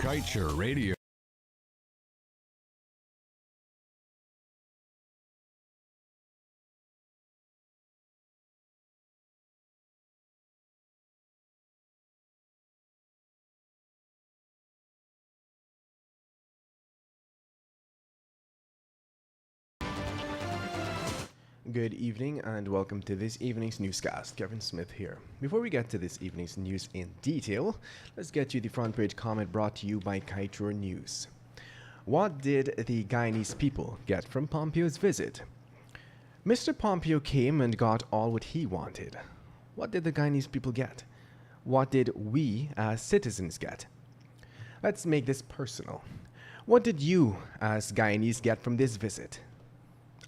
Kaieteur Radio. Good evening and welcome to this evening's newscast. Kevin Smith here. Before we get to this evening's news in detail, let's get to the front page comment brought to you by Kaieteur News. What did the Guyanese people get from Pompeo's visit? Mr. Pompeo came and got all what he wanted. What did the Guyanese people get? What did we as citizens get? Let's make this personal. What did you as Guyanese get from this visit?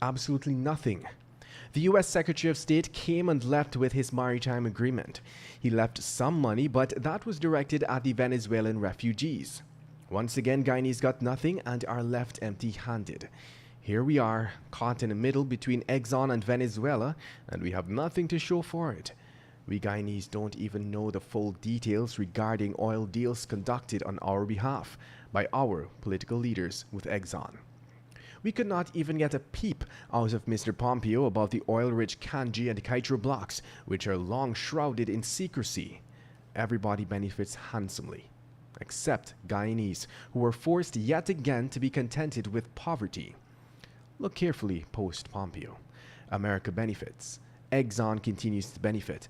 Absolutely nothing. The U.S. Secretary of State came and left with his maritime agreement. He left some money, but that was directed at the Venezuelan refugees. Once again, Guyanese got nothing and are left empty-handed. Here we are, caught in the middle between Exxon and Venezuela, and we have nothing to show for it. We Guyanese don't even know the full details regarding oil deals conducted on our behalf by our political leaders with Exxon. We could not even get a peep out of Mr. Pompeo about the oil-rich Kanji and Kaieteur blocks, which are long shrouded in secrecy. Everybody benefits handsomely, except Guyanese, who were forced yet again to be contented with poverty. Look carefully post-Pompeo. America benefits. Exxon continues to benefit.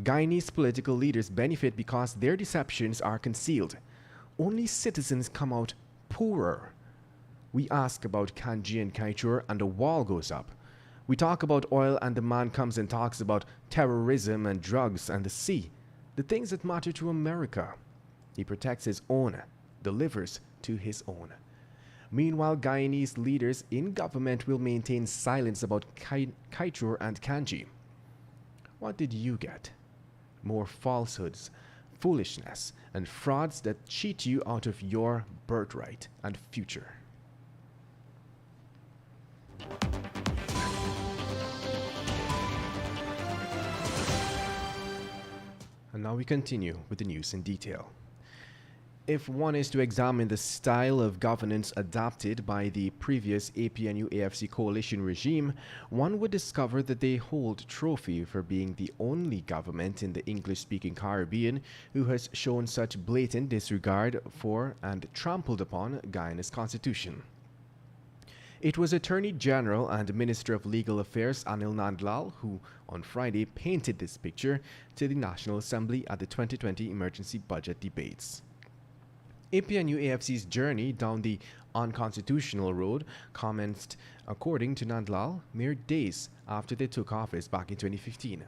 Guyanese political leaders benefit because their deceptions are concealed. Only citizens come out poorer. We ask about Kanji and Kaieteur and the wall goes up. We talk about oil and the man comes and talks about terrorism and drugs and the sea, the things that matter to America. He protects his own, delivers to his own. Meanwhile, Guyanese leaders in government will maintain silence about Kaieteur and Kanji. What did you get? More falsehoods, foolishness, and frauds that cheat you out of your birthright and future. And now we continue with the news in detail. If one is to examine the style of governance adopted by the previous APNU-AFC coalition regime, one would discover that they hold trophy for being the only government in the English-speaking Caribbean who has shown such blatant disregard for and trampled upon Guyana's constitution. It was Attorney General and Minister of Legal Affairs Anil Nandlal who, on Friday, painted this picture to the National Assembly at the 2020 emergency budget debates. APNU-AFC's journey down the unconstitutional road commenced, according to Nandlal, mere days after they took office back in 2015.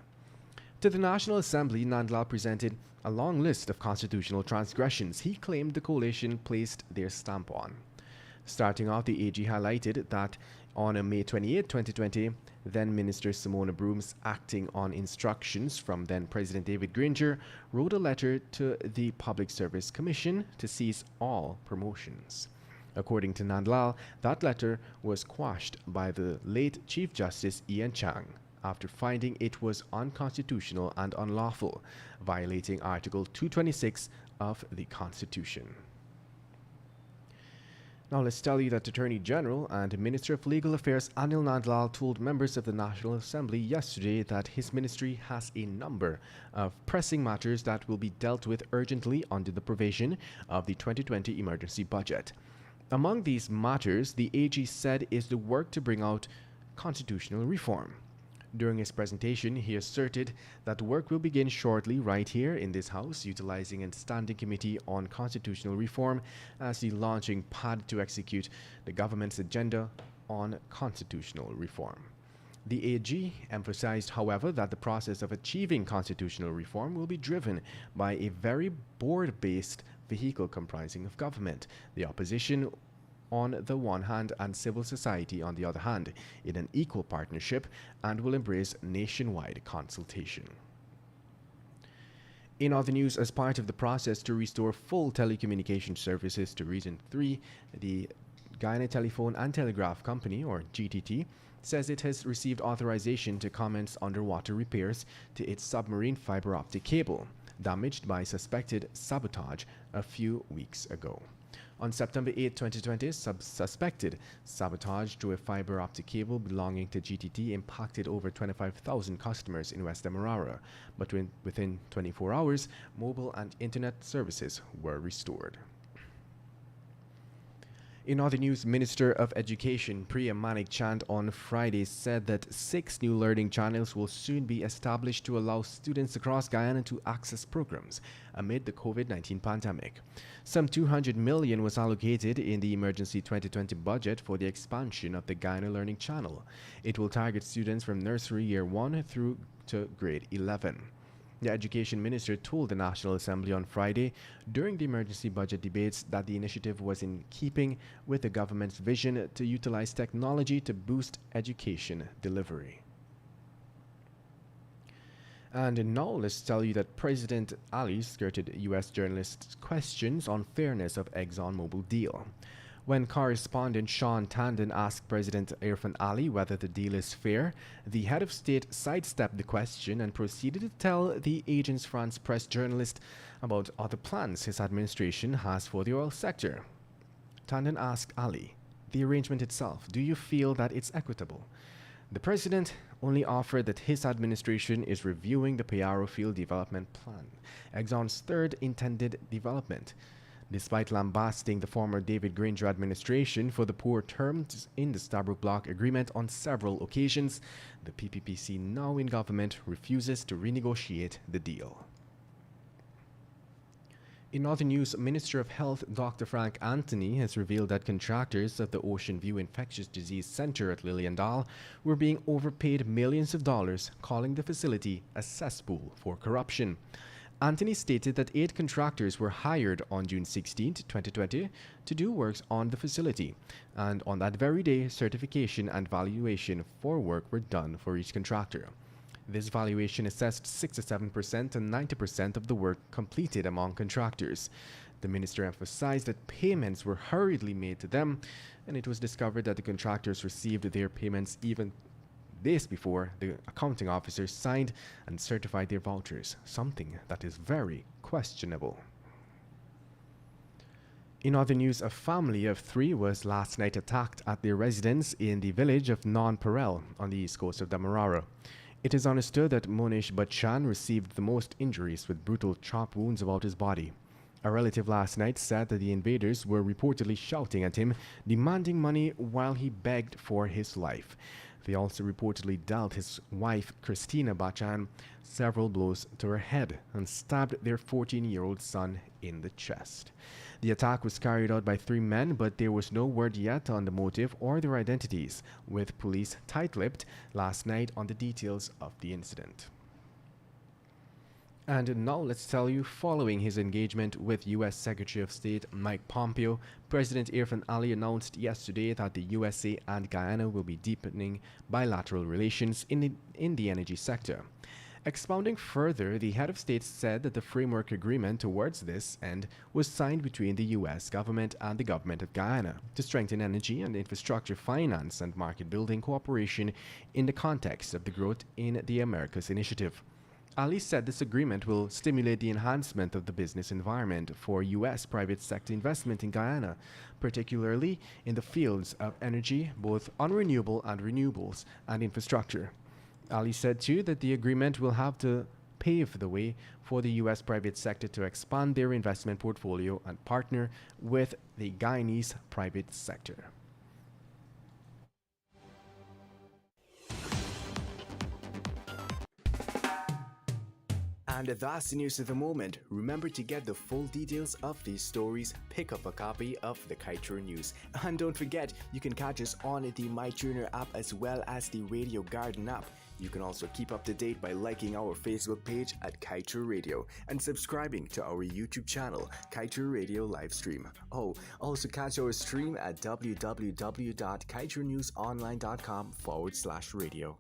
To the National Assembly, Nandlal presented a long list of constitutional transgressions he claimed the coalition placed their stamp on. Starting off, the AG highlighted that on May 28, 2020, then-Minister Simona Brooms, acting on instructions from then-President David Granger, wrote a letter to the Public Service Commission to cease all promotions. According to Nandlal, that letter was quashed by the late Chief Justice Ian Chang after finding it was unconstitutional and unlawful, violating Article 226 of the Constitution. Now let's tell you that Attorney General and Minister of Legal Affairs Anil Nandlal told members of the National Assembly yesterday that his ministry has a number of pressing matters that will be dealt with urgently under the provision of the 2020 emergency budget. Among these matters, the AG said is the work to bring out constitutional reform. During his presentation, he asserted that work will begin shortly right here in this House, utilizing a standing committee on constitutional reform as the launching pad to execute the government's agenda on constitutional reform. The AG emphasized, however, that the process of achieving constitutional reform will be driven by a very board-based vehicle comprising of government, the opposition on the one hand and civil society on the other hand, in an equal partnership, and will embrace nationwide consultation. In other news, as part of the process to restore full telecommunication services to Region 3, the Guyana Telephone and Telegraph Company, or GTT, says it has received authorization to commence underwater repairs to its submarine fiber optic cable, damaged by suspected sabotage a few weeks ago. On September 8, 2020, suspected sabotage to a fiber optic cable belonging to GTT impacted over 25,000 customers in West Demerara, but within 24 hours, mobile and internet services were restored. In other news, Minister of Education Priya Manik Chand on Friday said that 6 new learning channels will soon be established to allow students across Guyana to access programs amid the COVID-19 pandemic. Some 200 million was allocated in the emergency 2020 budget for the expansion of the Guyana Learning Channel. It will target students from nursery year 1 through to grade 11. The Education Minister told the National Assembly on Friday during the emergency budget debates that the initiative was in keeping with the government's vision to utilize technology to boost education delivery. And now let's tell you that President Ali skirted U.S. journalists' questions on fairness of ExxonMobil deal. When correspondent Sean Tandon asked President Irfan Ali whether the deal is fair, the head of state sidestepped the question and proceeded to tell the Agence France Presse journalist about other plans his administration has for the oil sector. Tandon asked Ali, "The arrangement itself, do you feel that it's equitable?" The president only offered that his administration is reviewing the Payaro Field Development Plan, Exxon's third intended development. Despite lambasting the former David Granger administration for the poor terms in the Stabroek Block Agreement on several occasions, the PPPC, now in government, refuses to renegotiate the deal. In other news, Minister of Health Dr. Frank Anthony has revealed that contractors of the Ocean View Infectious Disease Center at Liliendal were being overpaid millions of dollars, calling the facility a cesspool for corruption. Anthony stated that 8 contractors were hired on June 16, 2020, to do works on the facility, and on that very day, certification and valuation for work were done for each contractor. This valuation assessed 67% and 90% of the work completed among contractors. The minister emphasized that payments were hurriedly made to them, and it was discovered that the contractors received their payments even days before the accounting officers signed and certified their vouchers, something that is very questionable. In other news, a family of 3 was last night attacked at their residence in the village of Non-Parel on the east coast of Demerara. It is understood that Monish Bachan received the most injuries with brutal chop wounds about his body. A relative last night said that the invaders were reportedly shouting at him, demanding money while he begged for his life. They also reportedly dealt his wife, Christina Bachan, several blows to her head and stabbed their 14-year-old son in the chest. The attack was carried out by 3 men, but there was no word yet on the motive or their identities, with police tight-lipped last night on the details of the incident. And now let's tell you, following his engagement with U.S. Secretary of State Mike Pompeo, President Irfan Ali announced yesterday that the USA and Guyana will be deepening bilateral relations in the energy sector. Expounding further, the head of state said that the framework agreement towards this end was signed between the U.S. government and the government of Guyana to strengthen energy and infrastructure finance and market building cooperation in the context of the Growth in the Americas initiative. Ali said this agreement will stimulate the enhancement of the business environment for U.S. private sector investment in Guyana, particularly in the fields of energy, both unrenewable and renewables, and infrastructure. Ali said too that the agreement will have to pave the way for the U.S. private sector to expand their investment portfolio and partner with the Guyanese private sector. And that's the news of the moment. Remember to get the full details of these stories, pick up a copy of the Kaieteur News. And don't forget, you can catch us on the MyTuner app as well as the Radio Garden app. You can also keep up to date by liking our Facebook page at Kaieteur Radio and subscribing to our YouTube channel, Kaieteur Radio Livestream. Oh, also catch our stream at www.kaieteurnewsonline.com/radio.